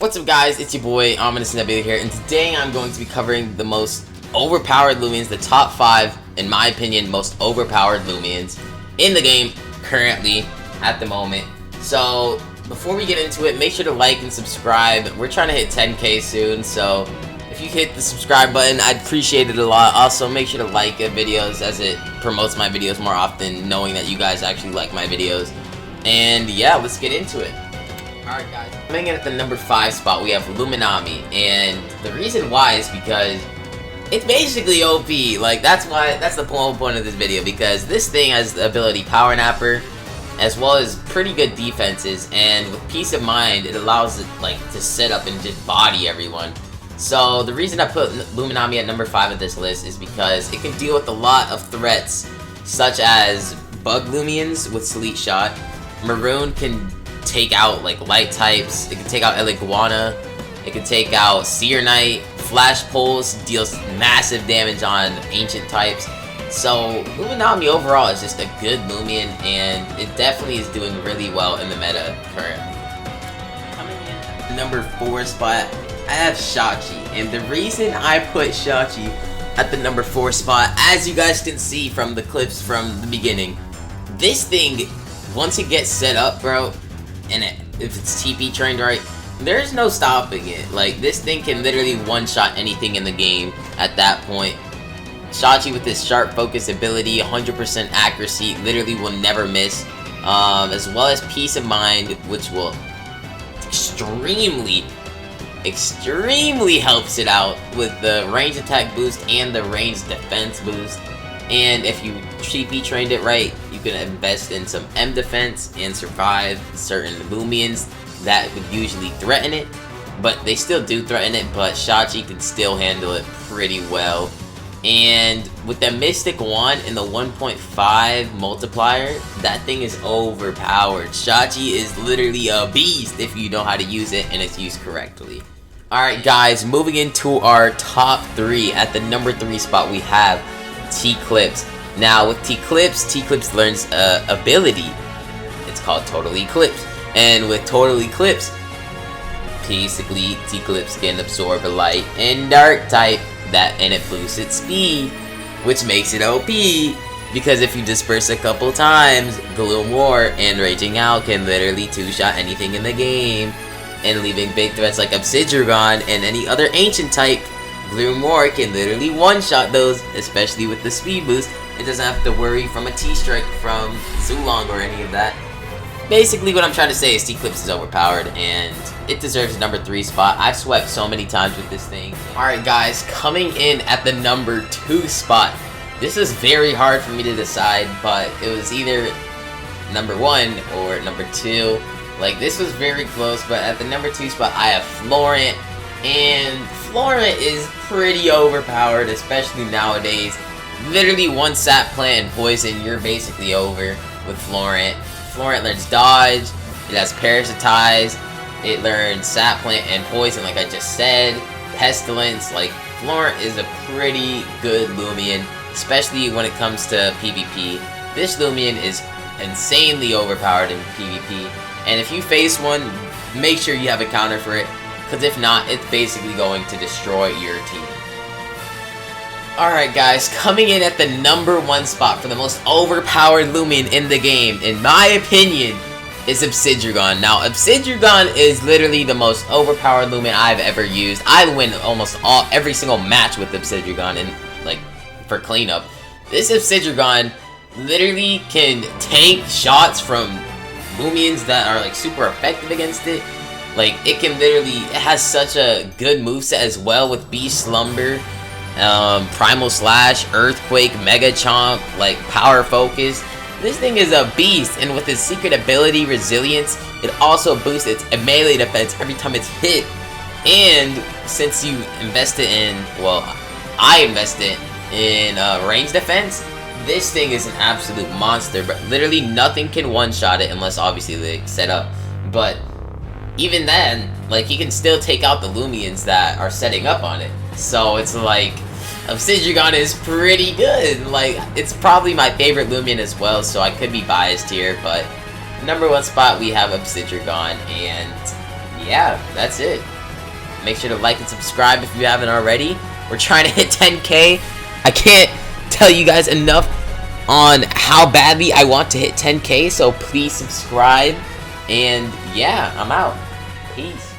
What's up guys, it's your boy Nebula here, and today I'm going to be covering the most overpowered Loomians, the top 5, in my opinion, most overpowered Loomians in the game currently, at the moment. So, before we get into it, make sure to like and subscribe. We're trying to hit 10k soon, so if you hit the subscribe button, I'd appreciate it a lot. Also, make sure to like videos as it promotes my videos more often, knowing that you guys actually like my videos. And yeah, let's get into it. Alright guys, coming in at the number 5 spot, we have Minami, and the reason why is because it's basically OP. Like, that's the whole point of this video, because this thing has the ability Power Napper, as well as pretty good defenses, and with Peace of Mind, it allows it, like, to sit up and just body everyone. So, the reason I put Minami at number 5 of this list is because it can deal with a lot of threats, such as Bug Loomians with Sleet Shot. Maroon can take out like light types, it can take out Eliguana, it can take out Seer Knight. Flash Pulse deals massive damage on ancient types. So Minami overall is just a good Loomian, and it definitely is doing really well in the meta currently. Coming in at the number 4 spot, I have Shachi, and the reason I put Shachi at the number 4 spot, as you guys can see from the clips from the beginning, this thing, once it gets set up, bro, and if it's TP trained right, there's no stopping it. Like, this thing can literally one-shot anything in the game at that point. Shachi with his sharp focus ability, 100% accuracy, literally will never miss, as well as Peace of Mind, which will extremely helps it out with the range attack boost and the range defense boost. And if you TP trained it right, you can invest in some M defense and survive certain Loomians that would usually threaten it. But they still do threaten it, but Shachi can still handle it pretty well. And with the Mystic Wand and the 1.5 multiplier, that thing is overpowered. Shachi is literally a beast if you know how to use it and it's used correctly. Alright guys, moving into our top 3. At the number 3 spot, we have Eclipse. Now with Eclipse learns ability. It's called Total Eclipse, and with Total Eclipse, basically Eclipse can absorb a light and dark type, and it boosts its speed, which makes it OP. Because if you disperse a couple times, Gloom War and Raging Out can literally two-shot anything in the game, and leaving big threats like Obsidian and any other ancient type. Gloom War can literally one-shot those, especially with the speed boost. It doesn't have to worry from a T-Strike from Zulong or any of that. Basically, what I'm trying to say is Eclipse is overpowered, and it deserves a number 3 spot. I've swept so many times with this thing. Alright guys, coming in at the number 2 spot. This is very hard for me to decide, but it was either number 1 or number 2. Like, this was very close, but at the number 2 spot, I have Florent. And Florent is pretty overpowered, especially nowadays. Literally one sap plant and poison, you're basically over with Florent. Florent learns dodge, it has parasitize, it learns sap plant and poison like I just said, pestilence. Like, Florent is a pretty good Loomian, especially when it comes to PvP. This Loomian is insanely overpowered in PvP, and if you face one, make sure you have a counter for it, because if not, it's basically going to destroy your team. Alright guys, coming in at the number 1 spot for the most overpowered Loomian in the game, in my opinion, is Obsidian. Now, Obsidian is literally the most overpowered Loomian I've ever used. I win almost every single match with Obsidian, and like, for cleanup. This Obsidian literally can tank shots from Loomians that are like super effective against it. Like, it has such a good moveset as well with Beast Slumber, Primal Slash, Earthquake, Mega Chomp, like Power Focus. This thing is a beast, and with its secret ability, Resilience, it also boosts its melee defense every time it's hit. And since you invested in, well, I invested in range defense, this thing is an absolute monster. But literally nothing can one-shot it unless obviously they set up. But even then, like, he can still take out the Loomians that are setting up on it. So it's like, Obsidian is pretty good. Like, it's probably my favorite Loomian as well, so I could be biased here, but number 1 spot we have Obsidian, and yeah, that's it. Make sure to like and subscribe if you haven't already. We're trying to hit 10K. I can't tell you guys enough on how badly I want to hit 10K, so please subscribe. And yeah, I'm out. Peace.